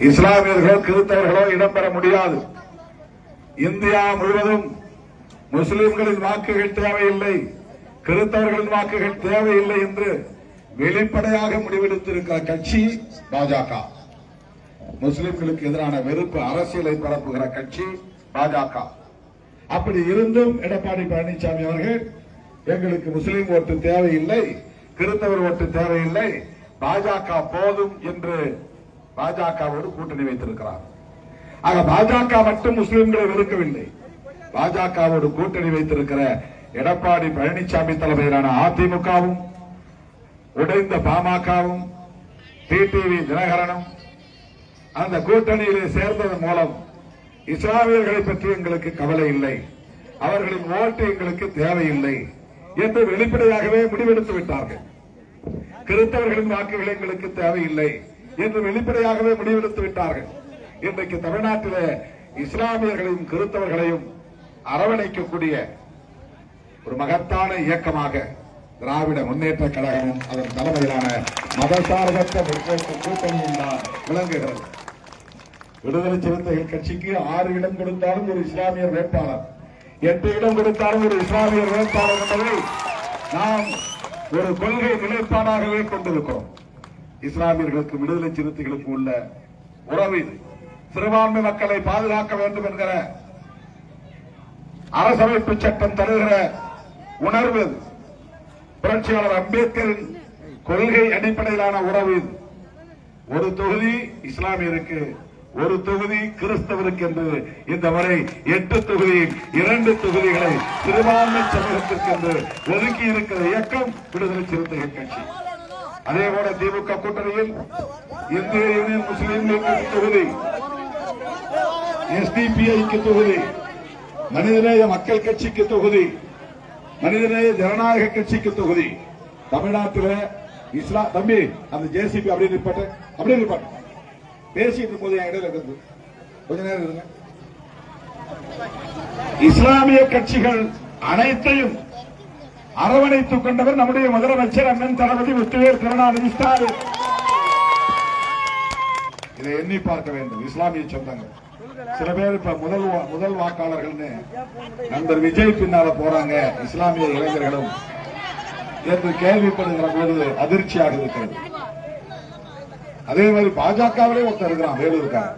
இஸ்லாமியர்களோ கிறிஸ்தவர்களோ இடம்பெற முடியாது. இந்தியா முழுவதும் முஸ்லிம்களின் வாக்குகள் தேவையில்லை, கிறிஸ்தவர்களின் வாக்குகள் தேவையில்லை என்று வெளிப்படையாக முடிவெடுத்திருக்கிற கட்சி பாஜக. முஸ்லிம்களுக்கு எதிரான வெறுப்பு அரசியலை பரப்புகிற கட்சி பாஜக. அப்படி இருந்தும் எடப்பாடி பழனிசாமி அவர்கள் எங்களுக்கு முஸ்லிம் ஓட்டு தேவையில்லை, கிறிஸ்தவர் ஓட்டு தேவையில்லை, பாஜக போதும் என்று பாஜகவோடு கூட்டணி வைத்திருக்கிறார். ஆக பாஜக மட்டும் முஸ்லிம்களை வெறுக்கவில்லை. பாஜகவோடு கூட்டணி வைத்திருக்கிற எடப்பாடி பழனிசாமி தலைமையிலான அதிமுகவும் உடைந்த பாமகவும் டிடிவி தினகரனும் அந்த கூட்டணியிலே சேர்ந்ததன் மூலம் இஸ்லாமியர்களை பற்றி எங்களுக்கு கவலை இல்லை, அவர்களின் ஓட்டு எங்களுக்கு தேவையில்லை என்று வெளிப்படையாகவே முடிவெடுத்து விட்டார்கள். கிறிஸ்தவர்களின் வாக்குகள் எங்களுக்கு தேவையில்லை என்று வெளிப்படையாகவே முடிவெடுத்து விட்டார்கள். இன்றைக்கு தமிழ்நாட்டில் இஸ்லாமியர்களையும் கிறிஸ்தவர்களையும் அரவணைக்கக்கூடிய ஒரு மகத்தான இயக்கமாக திராவிட முன்னேற்ற கழகமும் அதன் தலைமையிலான மதசார்பற்ற முற்போக்கு கூட்டணியும் தான் விளங்குகிறது. விடுதலை சிறுத்தைகள் கட்சிக்கு 6 இடம் கொடுத்தாலும் ஒரு இஸ்லாமியர் வேட்பாளர், 8 இடம் கொடுத்தாலும் ஒரு இஸ்லாமியர் வேட்பாளர் என்பதை நாம் ஒரு கொள்கை நிலைப்பாடாகவே கொண்டிருக்கிறோம். இஸ்லாமியர்களுக்கு விடுதலை சிறுத்தைகளுக்கு உள்ள உறவு இது. சிறுபான்மை மக்களை பாதுகாக்க வேண்டும் என்கிற அரசமைப்பு சட்டம் தருகிற உணர்வு, புரட்சியாளர் அம்பேத்கரின் கொள்கை அடிப்படையிலான உறவு இது. ஒரு தொகுதி இஸ்லாமியருக்கு, ஒரு தொகுதி கிறிஸ்தவருக்கு என்று இந்த முறை 8 தொகுதியில் 2 தொகுதிகளை சிறுபான்மை சமூகத்திற்கு என்று ஒதுக்கி இருக்கிற இயக்கம் விடுதலை சிறுத்தைகள் கட்சி. அதேபோல திமுக கூட்டணியில் இந்திய யூனியன் முஸ்லீம் லீக் தொகுதி, எஸ்டிபிஐக்கு தொகுதி, மனிதநேய மக்கள் கட்சிக்கு தொகுதி, மனிதநேய ஜனநாயக கட்சிக்கு தொகுதி. தமிழ்நாட்டில் இஸ்லாம் தம்பி அந்த ஜேசிபி அப்படி நிற்பாட்டு பேசிட்டு போது இடையில இருந்து கொஞ்ச நேரம் இருங்க. இஸ்லாமிய கட்சிகள் அனைத்தையும் அரவணைத்துக் கொண்டவர் நம்முடைய முதலமைச்சர் அண்ணன் தளபதி முத்துவேல் கருணாநிதி ஸ்டாலின். இதை எண்ணி பார்க்க வேண்டும். இஸ்லாமிய சொந்தங்கள் சில பேர் இப்ப முதல் வாக்காளர்கள் நண்பர் விஜய் பின்னால போறாங்க இஸ்லாமிய இளைஞர்களும் என்று கேள்விப்படுகிற போது அதிர்ச்சியாக இருக்கிறது. அதே மாதிரி பாஜகவிலே ஒருத்தர் இருக்கிறான் வேலூருக்காக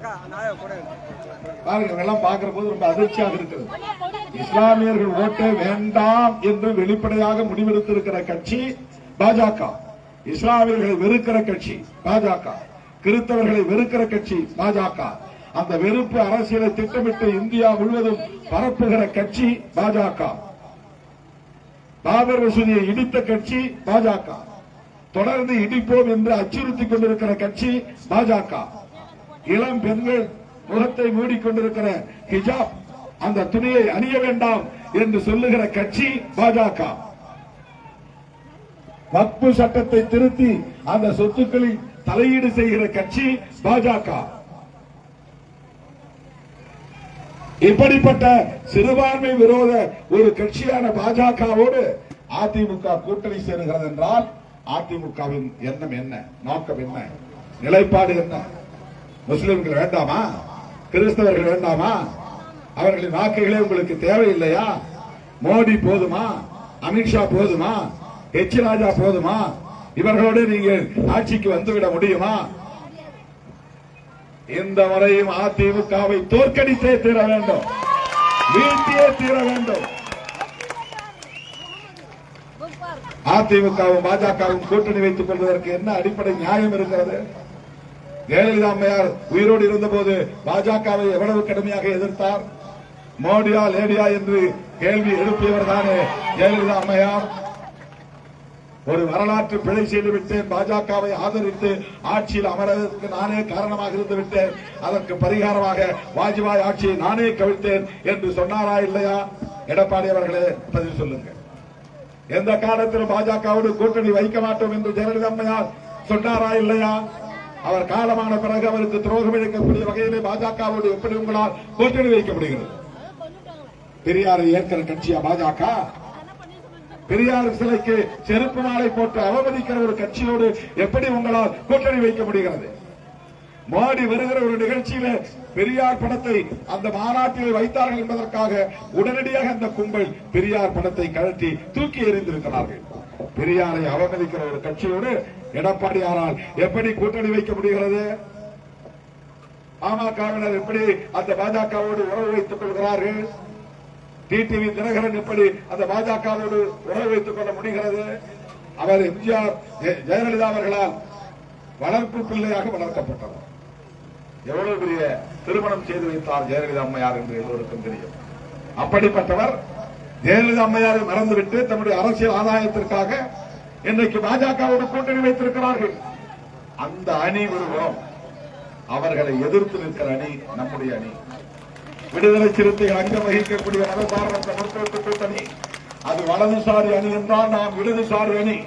பாருங்க, எல்லாம் பார்க்கிற போது ரொம்ப அதிர்ச்சியாக இருக்கிறது. இஸ்லாமியர்கள் ஓட்டே வேண்டாம் என்று வெளிப்படையாக முடிவெடுத்திருக்கிற கட்சி பாஜக. இஸ்லாமியர்களை வெறுக்கிற கட்சி பாஜக, கிறிஸ்தவர்களை வெறுக்கிற கட்சி பாஜக. அந்த வெறுப்பு அரசியலை திட்டமிட்டு இந்தியா முழுவதும் பரப்புகிற கட்சி பாஜக. பாபர் மசூதியை இடித்த கட்சி பாஜக, தொடர்ந்து இடிப்போம் என்று அச்சுறுத்திக் கொண்டிருக்கிற கட்சி பாஜக. இளம் பெண்கள் முகத்தை மூடிக்கொண்டிருக்கிற ஹிஜாப், அந்த துணியை அணிய வேண்டாம் என்று சொல்லுகிற கட்சி பாஜக. வக்பு சட்டத்தை திருத்தி அந்த சொத்துக்களில் தலையீடு செய்கிற கட்சி பாஜக. இப்படிப்பட்ட சிறுபான்மை விரோத ஒரு கட்சியான பாஜகவோடு அதிமுக கூட்டணி சேருகிறது என்றால் அதிமுகவின் எண்ணம் என்ன, நோக்கம் என்ன, நிலைப்பாடு என்ன? முஸ்லிம்கள் வேண்டாமா, கிறிஸ்தவர்கள் வேண்டாமா, அவர்களின் வாக்குகளே உங்களுக்கு தேவையில்லையா? மோடி போதுமா, அமித்ஷா போதுமா, எச் ராஜா போதுமா? இவர்களோடு நீங்கள் ஆட்சிக்கு வந்துவிட முடியுமா? இந்த முறையும் அதிமுகவை தோற்கடித்தே தீர வேண்டும், வீழ்த்தியே தீர வேண்டும். அதிமுகவும் பாஜகவும் கூட்டணி வைத்துக் கொள்வதற்கு என்ன அடிப்படை நியாயம் இருக்கிறது? ஜெயலலிதா அம்மையார் உயிரோடு இருந்தபோது பாஜகவை எவ்வளவு கடுமையாக எதிர்த்தார்? மோடியா லேடியா என்று கேள்வி எழுப்பியவர் தானே ஜெயலலிதா அம்மையார். ஒரு வரலாற்று பிழை செய்து விட்டேன், பாஜகவை ஆதரித்து ஆட்சியில் அமர்வதற்கு நானே காரணமாக இருந்து விட்டேன், அதற்கு பரிகாரமாக வாஜ்பாய் ஆட்சியை நானே கவிழ்த்தேன் என்று சொன்னாரா இல்லையா? எடப்பாடி அவர்களே பதில் சொல்லுங்க. எந்த காலத்திலும் பாஜகவோடு கூட்டணி வைக்க மாட்டோம் என்று ஜெயலலிதா அம்மையார் சொன்னாரா இல்லையா? அவர் காலமான பிறகு அவருக்கு துரோகம் இழைக்கக்கூடிய வகையிலே பாஜகவோடு எப்படி உங்களால் கூட்டணி வைக்க முடிகிறது? பெரியாரை ஏற்கிற கட்சியா பாஜக? பெரியார் சிலைக்கு செருப்பு மாலை போட்டு அவமதிக்கிற ஒரு கட்சியோடு எப்படி உங்களால் கூட்டணி வைக்க முடிகிறது? மோடி வருகிற ஒரு நிகழ்ச்சியில பெரியார் படத்தை அந்த மாநாட்டில் வைத்தார்கள் என்பதற்காக உடனடியாக அந்த கும்பல் பெரியார் படத்தை கழட்டி தூக்கி எறிந்திருக்கிறார்கள். பெரியாரை அவமதிக்கிற ஒரு கட்சியோடு எடப்பாடியாரால் எப்படி கூட்டணி வைக்க முடிகிறது? பாமகவினர் எப்படி அந்த பாஜகவோடு உறவு வைத்துக் கொள்கிறார்கள்? டிடிவி தினகரன் எப்படி அந்த பாஜகவோடு உறவு வைத்துக் கொள்ள முடிகிறது? அவர் எம்ஜிஆர் ஜெயலலிதா அவர்களால் வளர்ப்பு பிள்ளையாக வளர்க்கப்பட்டவர். எவ்வளவு பெரிய திருமணம் செய்து வைத்தார் ஜெயலலிதா அம்மையார் என்று எல்லோருக்கும் தெரியும். அப்படிப்பட்டவர் ஜெயலலிதா அம்மையாரை மறந்துவிட்டு தன்னுடைய அரசியல் ஆதாயத்திற்காக இன்றைக்கு பாஜகவோடு கூட்டணி வைத்திருக்கிறார்கள். அந்த அணி ஒருவரும் அவர்களை எதிர்த்து நிற்கிற அணி நம்முடைய அணி. விடுதலை சிறுத்தைகள் அங்கம் வகிக்கக்கூடிய மதசார்பற்ற முற்போக்கு கூட்டணி. அது வலதுசாரி அணி என்றால் நாம் இடதுசாரி அணி,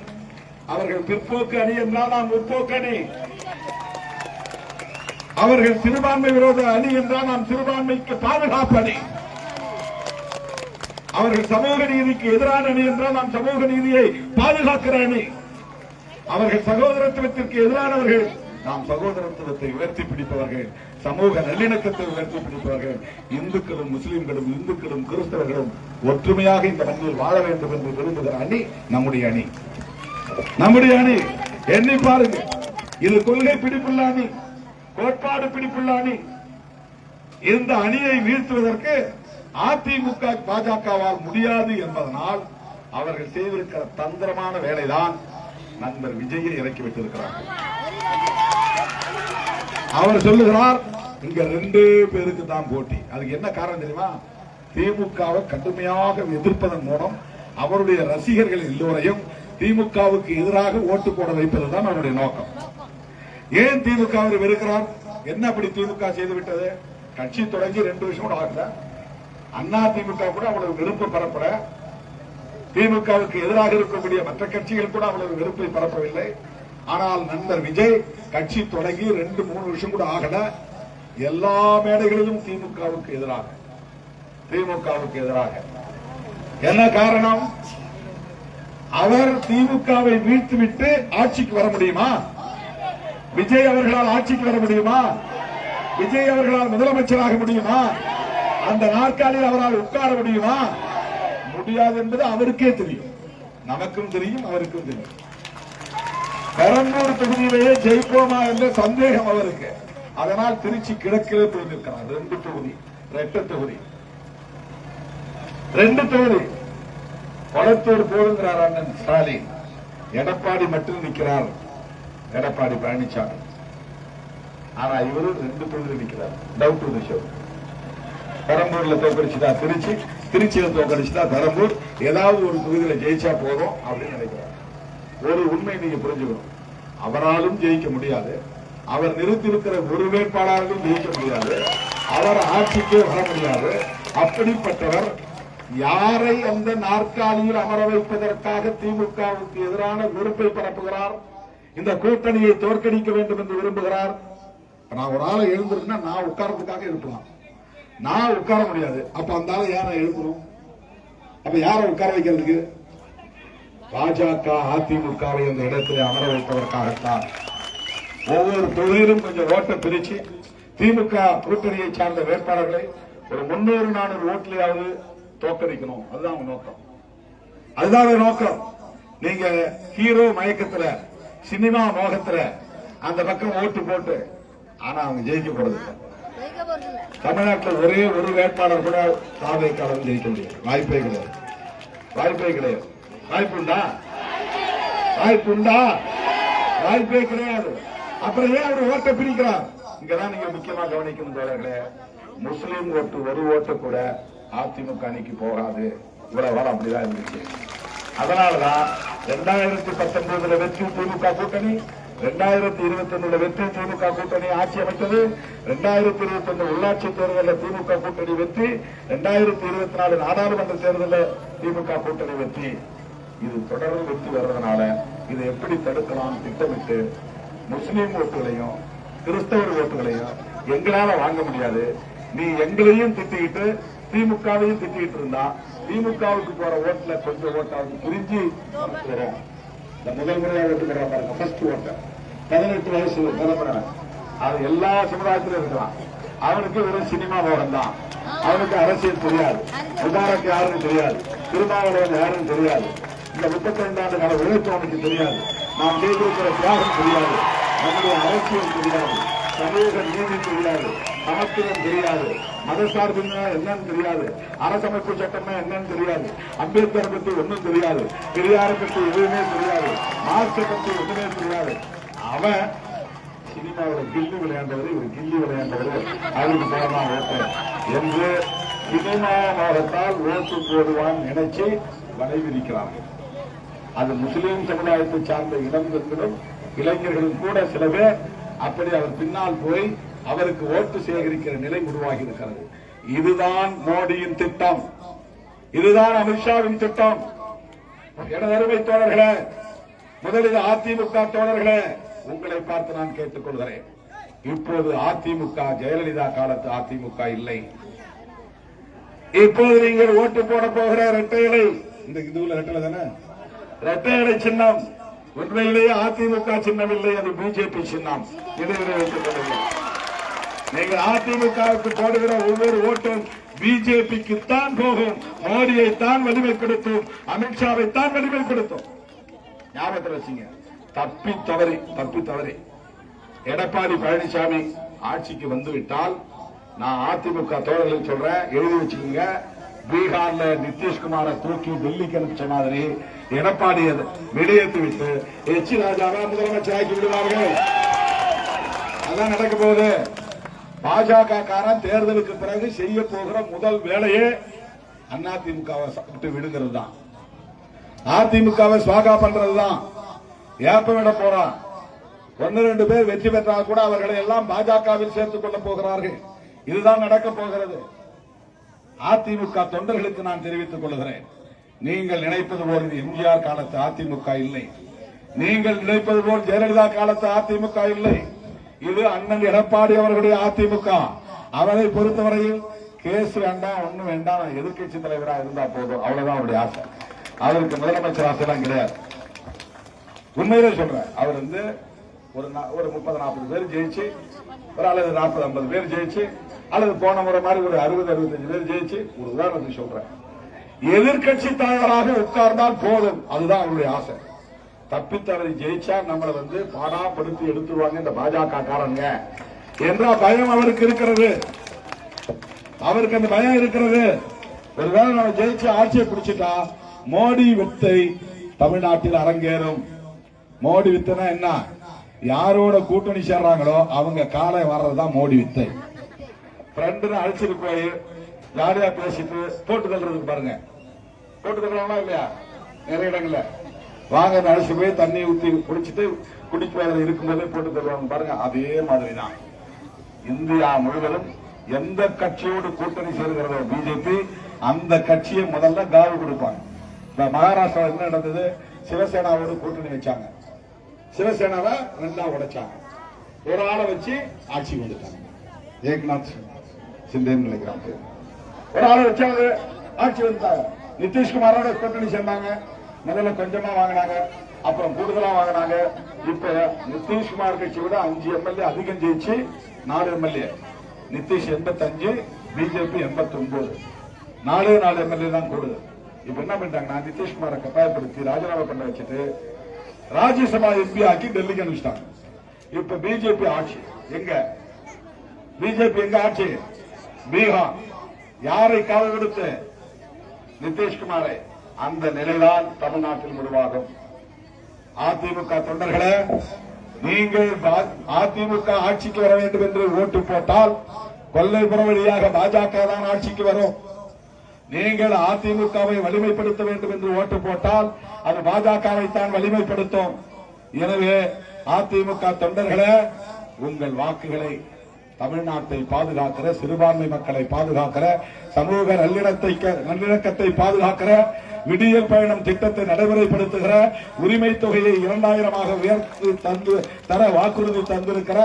அவர்கள் பிற்போக்கு அணி என்றால் நாம் முற்போக்கு அணி, அவர்கள் சிறுபான்மை விரோத அணி என்றால் நாம் சிறுபான்மைக்கு பாதுகாப்பு அணி, அவர்கள் சமூக நீதிக்கு எதிரான அணி என்றால் நாம் சமூக நீதியை பாதுகாக்கிற அணி, அவர்கள் சகோதரத்துவத்திற்கு எதிரானவர்கள் நாம் சகோதரத்துவத்தை உயர்த்தி பிடிப்பவர்கள், சமூக நல்லிணக்கத்தை உயர்த்தி பிடிப்பவர்கள். இந்துக்களும் முஸ்லிம்களும் இந்துக்களும் கிறிஸ்தவர்களும் ஒற்றுமையாக இந்த மண்ணில் வாழ வேண்டும் என்று விரும்புகிற அணி நம்முடைய அணி. நம்முடைய அணி எண்ணி பாருங்க. இது கொள்கை பிடிப்புள்ள அணி, கோட்பாடு பிடிப்புள்ள அணி. இந்த அணியை வீழ்த்துவதற்கு அதிமுக பாஜகவால் முடியாது என்பதனால் அவர்கள் செய்திருக்கிற தந்திரமான வேலைதான் நண்பர் விஜயை இறக்கி வைத்திருக்கிறார்கள். அவர் சொல்லுகிறார் இங்க 2 பேருக்கு தான் போட்டி. அதுக்கு என்ன காரணம் தெரியுமா? திமுகவை கடுமையாக எதிர்ப்பதன் மூலம் அவருடைய ரசிகர்கள் எல்லோரையும் திமுகவுக்கு எதிராக ஓட்டு போட வைப்பதுதான் அவருடைய நோக்கம். ஏன் திமுகவை வெறுக்கிறார்? என்ன அப்படி திமுக செய்துவிட்டது? கட்சி தொடங்கி 2 வருஷம் கூட ஆகல. அண்ணா திமுக கூட அவ்வளவு வெறுப்பு பரப்பல. திமுகவுக்கு எதிராக இருக்கக்கூடிய மற்ற கட்சிகள் கூட அவ்வளவு வெறுப்பை பரப்பவில்லை. ஆனால் நண்பர் விஜய் கட்சி தொடங்கி 2-3 வருஷம் கூட ஆகல. எல்லா மேடைகளிலும் திமுகவுக்கு எதிராக. என்ன காரணம்? அவர் திமுகவை வீழ்த்திவிட்டு ஆட்சிக்கு வர முடியுமா? விஜய் அவர்களால் ஆட்சிக்கு வர முடியுமா? விஜய் அவர்களால் முதலமைச்சராக முடியுமா? அந்த நாற்காலியில் அவரால் உட்கார முடியுமா? முடியாது என்பது அவருக்கே தெரியும், நமக்கும் தெரியும், அவருக்கும் தெரியும். பெரம்பூர் தொகுதியிலேயே ஜெயிப்போமா என்ற சந்தேகம் அவருக்கு. அதனால் திருச்சி கிழக்கிலே போய் நிற்கிறார். 2 தொகுதி, 2 தொகுதி, 2 தொகுதி. கொளத்தூர் போடுங்கிறார் அண்ணன் ஸ்டாலின். எடப்பாடி மட்டும் நிற்கிறார், எடப்பாடி பழனிசாமி. ஆனா இவரு 2 தொகுதி நிற்கிறார். Doubt to the show. பெரம்பூர்ல தோக்கடிச்சுட்டா திருச்சி, திருச்சியில தோக்கடிச்சுட்டா பெரம்பூர், ஏதாவது ஒரு தொகுதியில ஜெயிச்சா போதும் அப்படின்னு நினைக்கிறார். ஒரு உண்மை நீங்க புரிஞ்சுக்கணும், அவராலும் ஜெயிக்க முடியாது, அவர் நிறுத்திருக்கிற ஒரு வேட்பாளர்களும் ஜெயிக்க முடியாது, அவர் ஆட்சிக்கே வர முடியாது. அப்படிப்பட்டவர் யாரை அந்த நாற்காலியில் அமர வைப்பதற்காக திமுகவுக்கு எதிரான வெறுப்பை பரப்புகிறார், இந்த கூட்டணியை தோற்கடிக்க வேண்டும் என்று விரும்புகிறார். நான் ஒரு ஆளை எழுந்திருக்குன்னா நான் உட்கார்றதுக்காக எழுப்பலாம், நான் உட்கார முடியாது. அப்ப அந்த ஆளை யாரை எழுப்பணும்? அப்ப யாரை உட்கார வைக்கிறதுக்கு? பாஜக அதிமுகவை அந்த இடத்திலே அமர வைப்பதற்காகத்தான். ஒவ்வொரு தொகுதியிலும் கொஞ்சம் ஓட்டை பிரிச்சு திமுக கூட்டணியை சார்ந்த வேட்பாளர்களை ஒரு 300-400 ஓட்டிலேயாவது தோற்கடிக்கணும். அதுதான் நோக்கம், அதுதான் நோக்கம். நீங்க ஹீரோ மயக்கத்துல, சினிமா மோகத்துல அந்த பக்கம் ஓட்டு போட்டு, ஆனா அவங்க ஜெயிக்க போறது. தமிழ்நாட்டில் ஒரே ஒரு வேட்பாளர் கூட தாவேக்காரன் ஜெயிக்க முடியும். வாய்ப்பே கிடையாது, வாய்ப்பே கிடையாது. வாய்ப்புண்டா? வாய்ப்புண்டா? வாய்ப்பே கிடையாது. அப்புறம் ஏன் அவர் ஓட்டை பிரிக்கிறார்? இங்கதான் நீங்க முக்கியமா கவனிக்கணும் தோழர்களே. முஸ்லீம் ஓட்டு ஒரு ஓட்டு கூட அதிமுக அணிக்கு போகாது. இவ்வளவு வாரம் அப்படிதான் இருந்துச்சு. அதனாலதான் 2019 வெற்றி திமுக கூட்டணி, 2021 வெற்றி திமுக கூட்டணி ஆட்சி அமைத்தது. 2021 உள்ளாட்சி தேர்தலில் திமுக கூட்டணி வெற்றி, 2024 நாடாளுமன்ற தேர்தலில் திமுக கூட்டணி வெற்றி. இது தொடர்ந்து வெற்றி வர்றதுனால இதை எப்படி தடுக்கலாம் திட்டமிட்டு முஸ்லீம் ஓட்டுகளையும் கிறிஸ்தவர் ஓட்டுகளையும் எங்களால வாங்க முடியாது. நீ எங்களையும் திட்டிக்கிட்டு திமுகவையும் திட்டிக்கிட்டு இருந்தா திமுகவுக்கு போற ஓட்டுல கொஞ்சம் ஓட்டாவது புரிஞ்சு வரும். இந்த முதல் முறையாக ஓட்டுக்கிற பாருங்க, ஃபர்ஸ்ட் ஓட்ட 18 வயசு தலைமுறை அது எல்லா சமுதாயத்திலும் இருக்கலாம். அவனுக்கு வெறும் சினிமா மோகம் தான். அவனுக்கு அரசியல் தெரியாது, முபாரக் யாருன்னு தெரியாது, திருமாவளவன் யாருன்னு தெரியாது, இந்த 32 ஆண்டு கால உழைப்பு அவனுக்கு தெரியாது, நாம் செய்திருக்கிற தியாகம் தெரியாது, நம்முடைய அரசியல் தெரியாது, சமூக நீதி தெரியாது, சமத்துவம் தெரியாது, மதசார்பின்மை என்னன்னு தெரியாது, அரசமைப்பு சட்டம்னா என்னன்னு தெரியாது, அம்பேத்கரை பத்தி ஒன்னும் தெரியாது, பெரியாரை பத்தி எதுவுமே தெரியாது, மார்க்ஸை பத்தி ஒண்ணுமே தெரியாது. அவன் சினிமாவில் கில்லி விளையாண்டவர், இவர் கில்லி விளையாண்டவர், அவருக்கு போடலாம் ஓட்டு என்று சினிமா மோகத்தால் ஓட்டு போடுவான் நினைச்சு வலை விதிக்கிறார்கள். அது முஸ்லீம் சமுதாயத்தை சார்ந்த இளம்பெண்களும் இளைஞர்களும் கூட சில பேர் அப்படி அவர் பின்னால் போய் அவருக்கு ஓட்டு சேகரிக்கிற நிலை உருவாகி இருக்கிறது. இதுதான் மோடியின் திட்டம், இதுதான் அமித்ஷாவின் திட்டம். எனதருமை தோழர்களே, முதலில் அதிமுக தோழர்களே, உங்களை பார்த்து நான் கேட்டுக் கொள்கிறேன். இப்போது அதிமுக ஜெயலலிதா காலத்து அதிமுக இல்லை. இப்போது நீங்கள் ஓட்டு போட போகிற இரட்டை இலை, இந்த இதுல ரெட்டை தானே, இரட்டை இலை சின்னம் உண்மையிலேயே அதிமுக சின்னம் இல்லை, அது பிஜேபி சின்னம். இதை வைத்துக் கொள்ளுங்கள். நீங்கள் அதிமுகவுக்கு போடுகிற ஒவ்வொரு ஓட்டும் பிஜேபிக்கு தான் போகும், மோடியை தான் வலிமைப்படுத்தும், அமித்ஷாவை தான் வலிமைப்படுத்தும். ஞாபகத்தில் வச்சுங்க. தப்பி தவறி எடப்பாடி பழனிசாமி ஆட்சிக்கு வந்துவிட்டால், நான் அதிமுக தோழர்கள் சொல்றேன், எழுதி வச்சுக்கோங்க, பீகார்ல நிதிஷ்குமாரை தூக்கி டெல்லிக்கு அனுப்பிச்ச மாதிரி எடப்பாடியை வெளியேற்றி விட்டு எச் ராஜாவை முதலமைச்சராக்கி விடுவார்கள். அதான் நடக்க போகுது. பாஜக காரன் தேர்தலுக்கு பிறகு செய்ய போகிற முதல் வேலையே அதிமுகவை விட்டு விடுங்கிறது தான், அதிமுகவை சுவாகா பண்றதுதான். ஏப்பமிட போறான். 1-2 பேர் வெற்றி பெற்றால் கூட அவர்களை எல்லாம் பாஜகவில் சேர்த்துக் கொள்ள போகிறார்கள். இதுதான் நடக்க போகிறது. அதிமுக தொண்டர்களுக்கு நான் தெரிவித்துக் கொள்கிறேன், நீங்கள் நினைப்பது போல் இது எம்ஜிஆர் காலத்து அதிமுக இல்லை, நீங்கள் நினைப்பது போல் ஜெயலலிதா காலத்து அதிமுக இல்லை. இது அண்ணன் எடப்பாடி அவர்களுடைய அதிமுக. அவரை பொறுத்தவரையில் கேஸ் வேண்டாம், ஒண்ணும் வேண்டாம், எதிர்கட்சி தலைவராக இருந்தா போதும், அவ்வளவுதான் அவருடைய ஆசை. அவருக்கு முதலமைச்சர் ஆசைலாம் கிடையாது. உண்மையிலே சொல்றேன், அவர் வந்து ஒரு 30-40 பேர் ஜெயிச்சு, ஒரு அல்லது 40-50 பேர் ஜெயிச்சு, அல்லது போன முறை மாதிரி ஒரு 60-65 பேர் ஜெயிச்சு, ஒரு உதாரணத்துக்கு சொல்றேன், எதிர்கட்சி தலைவராக உட்கார்ந்தால் போதும், அதுதான் அவருடைய ஆசை. தப்பித்தவரை ஜெயிச்சா நம்மளை வந்து பாடாப்படுத்தி எடுத்துருவாங்க இந்த பாஜக காரங்க என்ற பயம் அவருக்கு இருக்கிறது. அவருக்கு அந்த பயம் இருக்கிறது. ஒருவேளை நம்ம ஜெயிச்சு ஆட்சியை பிடிச்சிட்டா மோடி வித்தை தமிழ்நாட்டில் அரங்கேறும். மோடி வித்தைனா என்ன? யாரோட கூட்டணி சேர்றாங்களோ அவங்க காலை வர்றதுதான் மோடி வித்தை. ஃப்ரெண்டுன்னு அழைச்சிட்டு போய் யாரையா பேசிட்டு போட்டு தள்ளுறதுக்கு பாருங்க, போட்டு தள்ளுறாங்களா இல்லையா? நிறைய இடங்கள்ல வாங்க அழைச்சி போய் தண்ணி ஊத்தி குடிச்சிட்டு குடிச்சு இருக்கும்போதே போட்டு தருவாங்க பாருங்க. அதே மாதிரிதான் இந்தியா முழுவதும் எந்த கட்சியோடு கூட்டணி சேர்கிறதோ பிஜேபி, அந்த கட்சியை முதல்ல காவி கொடுப்பாங்க. மகாராஷ்டிரா என்ன நடந்தது? சிவசேனாவோடு கூட்டணி வச்சாங்க, சிவசேனாவை 2ஆ உடைச்சாங்க, ஒரு ஆளை வச்சு ஆட்சி வந்துட்டாங்க. ஏக்நாத் சிந்தேன்னு நினைக்கிறாங்க, ஒரு ஆளை வச்சாங்க ஆட்சி வந்துட்டாங்க. நிதிஷ்குமாரோட கூட்டணி சேர்ந்தாங்க, முதல்ல கொஞ்சமா வாங்கினாங்க, அப்புறம் கூடுதலா வாங்கினாங்க. இப்ப நிதிஷ்குமார் கட்சி விட 5 எம்எல்ஏ அதிகம் ஜெயிச்சு 4 எம்எல்ஏ. நிதிஷ் 85, பிஜேபி 89, 4 எம்எல்ஏ தான் கூடுதல். இப்ப என்ன பண்ணிட்டாங்க? நான் நிதிஷ்குமாரை கட்டாயப்படுத்தி ராஜினாமா பண்ண வச்சுட்டு ராஜ்யசபா எம்பி ஆக்கி டெல்லிக்கு அனுப்பிச்சிட்டாங்க. இப்ப பிஜேபி ஆட்சி எங்க? பிஜேபி எங்க ஆட்சி? பீகார். யாரை காவல் கொடுத்து? நிதிஷ்குமாரை. அந்த நிலைதான் தமிழ்நாட்டில் உருவாகும். அதிமுக தொண்டர்களே, நீங்கள் அதிமுக ஆட்சிக்கு வர வேண்டும் என்று ஓட்டு போட்டால் கொல்லைப்புற வழியாக பாஜக தான் ஆட்சிக்கு வரும். நீங்கள் அதிமுகவை வலிமைப்படுத்த வேண்டும் என்று ஓட்டு போட்டால் அது பாஜகவை தான் வலிமைப்படுத்தும். எனவே அதிமுக தொண்டர்களே, உங்கள் வாக்குகளை தமிழ்நாட்டை பாதுகாக்கிற, சிறுபான்மை மக்களை பாதுகாக்கிற, சமூக நல்லிணக்கத்தை பாதுகாக்கிற, விடியல் பயணம் திட்டத்தை நடைமுறைப்படுத்துகிற, உரிமை தொகையை 2000ஆக உயர்த்தி தர வாக்குறுதி தந்திருக்கிற,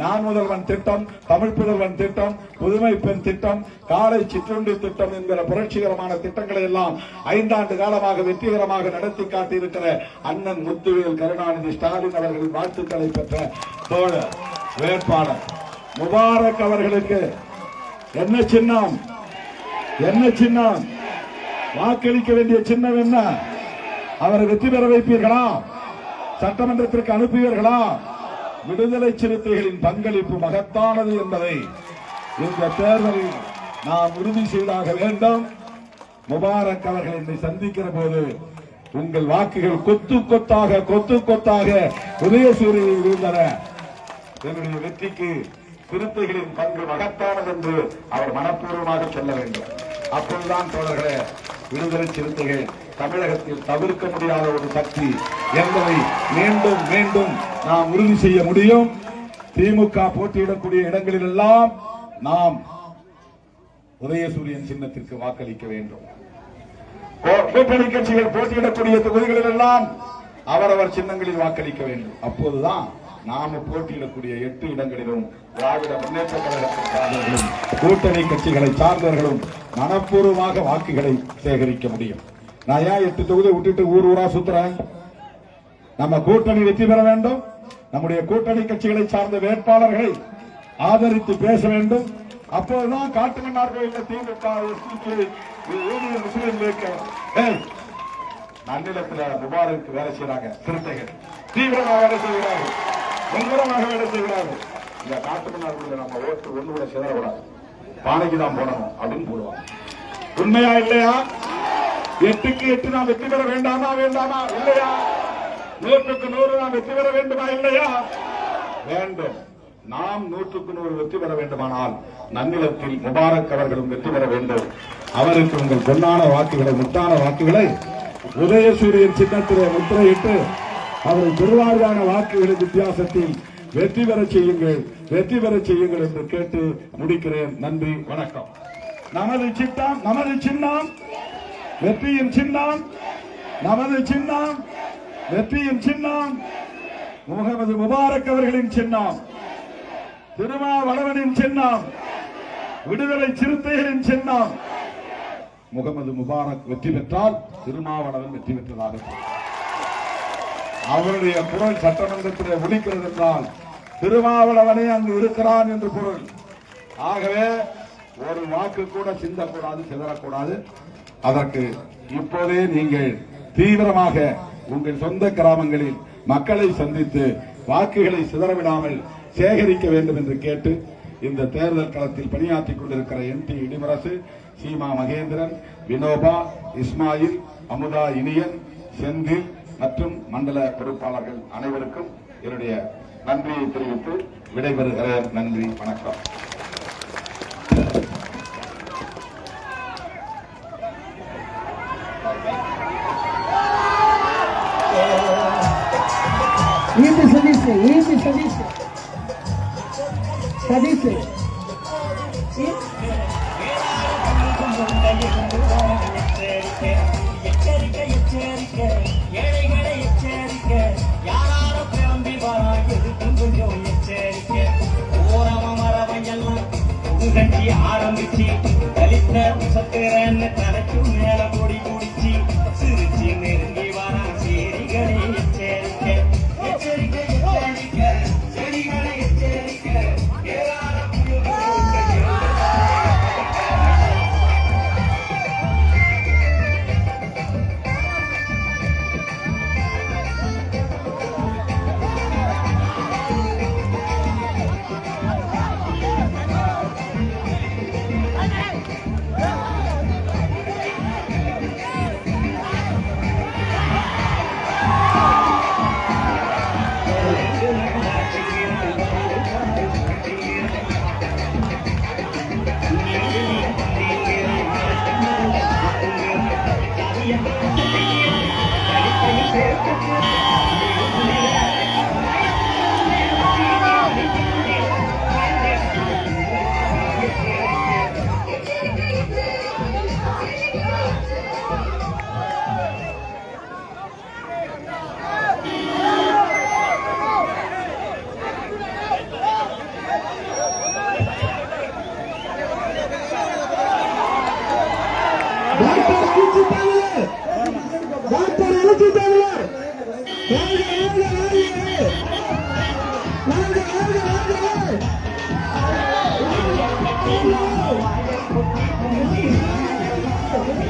நான் முதல்வன் திட்டம், தமிழ் புதல்வன் திட்டம், புதுமை பெண் திட்டம், காலை சிற்றுண்டி திட்டம் என்கிற புரட்சிகரமான திட்டங்களை எல்லாம் 5 ஆண்டு காலமாக வெற்றிகரமாக நடத்தி காட்டியிருக்கிற அண்ணன் முத்துவேல் கருணாநிதி ஸ்டாலின் அவர்களின் வாழ்த்துக்களை பெற்ற தோழர் வேட்பாளர் முபாரக் அவர்களுக்கு என்ன சின்னம்? என்ன சின்னம்? வாக்களிக்க வேண்டிய சின்னம் என்ன? அவரை வெற்றி பெற வைப்பீர்களா? சட்டமன்றத்திற்கு அனுப்புவீர்களா? விடுதலை சிறுத்தைகளின் பங்களிப்பு மகத்தானது என்பதை இந்த தேர்தலில் நாம் உறுதி செய்தாக வேண்டும். முபாரக் அவர்கள் என்னை சந்திக்கிற போது உங்கள் வாக்குகள் கொத்து கொத்தாக உதயசூரியனில் விழுந்தன. என்னுடைய வெற்றிக்கு சிறுத்தைகளின் பங்கு மகத்தானது என்று அவர் மனப்பூர்வமாக சொல்ல வேண்டும். அப்போதுதான் தோழர்களே, விடுதலை சிறுத்தைகள் தமிழகத்தில் தவிர்க்க முடியாத ஒரு சக்தி என்பதை மீண்டும் மீண்டும் நாம் உறுதி செய்ய முடியும். திமுக போட்டியிடக்கூடிய இடங்களில் எல்லாம் நாம் உதயசூரியன் சின்னத்திற்கு வாக்களிக்க வேண்டும். கூட்டணி கட்சிகள் போட்டியிடக்கூடிய தொகுதிகளில் எல்லாம் அவரவர் சின்னங்களில் வாக்களிக்க வேண்டும். அப்போதுதான் நாம போட்டியிடக்கூடிய 8 இடங்களிலும் திராவிட முன்னேற்ற கழகத்தின் கூட்டணி கட்சிகளை சார்ந்தவர்களும் மனப்பூர்வமாக வாக்குகளை சேகரிக்க முடியும். நான் ஏன் 8 தொகுதி விட்டுட்டு ஊரா சுத்துறேன்? நம்ம கூட்டணி வெற்றி பெற வேண்டும். நம்முடைய கூட்டணி கட்சிகளை சார்ந்த வேட்பாளர்களை ஆதரித்து பேச வேண்டும். அப்போதுதான் காட்டுமன்னார் கோயிலில் திமுக யூனியன் முஸ்லீம் லீக் நன்னிலத்தில் முபாரக்கு வேலை செய்யறாங்க. சிறுத்தைகள் தீவிரமாக வேலை செய்கிறார்கள், மும்முரமாக வேலை செய்கிறார்கள். இந்த காட்டுமன்னார் கோயிலில் நம்ம ஓட்டு ஒண்ணு கூட சிதறக்கூடாது, பானைக்கு தான் போடணும் அப்படின்னு போடுவாங்க. உண்மையா இல்லையா? 8க்கு 8 நாம் வெற்றி பெற வேண்டாமா இல்லையா? 100க்கு 100 நாம் வெற்றி பெற வேண்டுமா இல்லையா? வேண்டும். நாம் 100க்கு 100 வெற்றி பெற வேண்டுமானால் நன்னிலத்தில் முபாரக் அவர்களும் வெற்றி பெற வேண்டும். அவருக்கு உங்கள் பொன்னான வாக்குகளை, முத்தான வாக்குகளை உதயசூரியன் சின்னத்திலே முத்திரையிட்டு அவரை பெருவாரியான வாக்குகளின் வித்தியாசத்தில் வெற்றி பெற செய்யுங்கள் என்று கேட்டு முடிக்கிறேன். நன்றி, வணக்கம். நமது சின்னம் வெற்றியின் சின்னம். நமது சின்னம் வெற்றியின் சின்னம். முகமது முபாரக் அவர்களின் சின்னம், திருமாவளவனின் சின்னம், விடுதலை சிறுத்தைகளின் சின்னம். முகமது முபாரக் வெற்றி பெற்றால் திருமாவளவன் வெற்றி பெற்றதாக அவருடைய குரல் சட்டமன்றத்தில் ஒலிக்கிறது என்றால் திருமாவளவனே அங்கு இருக்கிறான் என்று பொருள். ஆகவே ஒரு வாக்கு கூட சிந்தக்கூடாது, சிதறக்கூடாது. அதற்கு இப்போதே நீங்கள் தீவிரமாக உங்கள் சொந்த கிராமங்களில் மக்களை சந்தித்து வாக்குகளை சிதறவிடாமல் சேகரிக்க வேண்டும் என்று கேட்டு இந்த தேர்தல் களத்தில் பணியாற்றிக் கொண்டிருக்கிற என்.டி. இடிமரசு, சீமா மகேந்திரன், வினோபா, இஸ்மாயில், அமுதா, இனியன், செந்தில் மற்றும் மண்டல பொறுப்பாளர்கள் அனைவருக்கும் என்னுடைய நன்றியை தெரிவித்து விடைபெறுகிறேன். நன்றி, வணக்கம். ஏழைகளை எச்சரிக்க, யாரோ கிளம்பி வரா எதுக்கும் கொஞ்சம் எச்சரிக்க. ஓரமரவன் எல்லாம் கட்சி ஆரம்பிச்சு தலித்த சத்திரன்னு தலைக்கும் மேல கொடி குடிச்சு சிரிச்சு நெருங்கி வரா சேரிகளை எச்சரிக்க. எச்சரிக்கை எச்சரிக்க, செடிகளை எச்சரிக்க. வாங்க நீ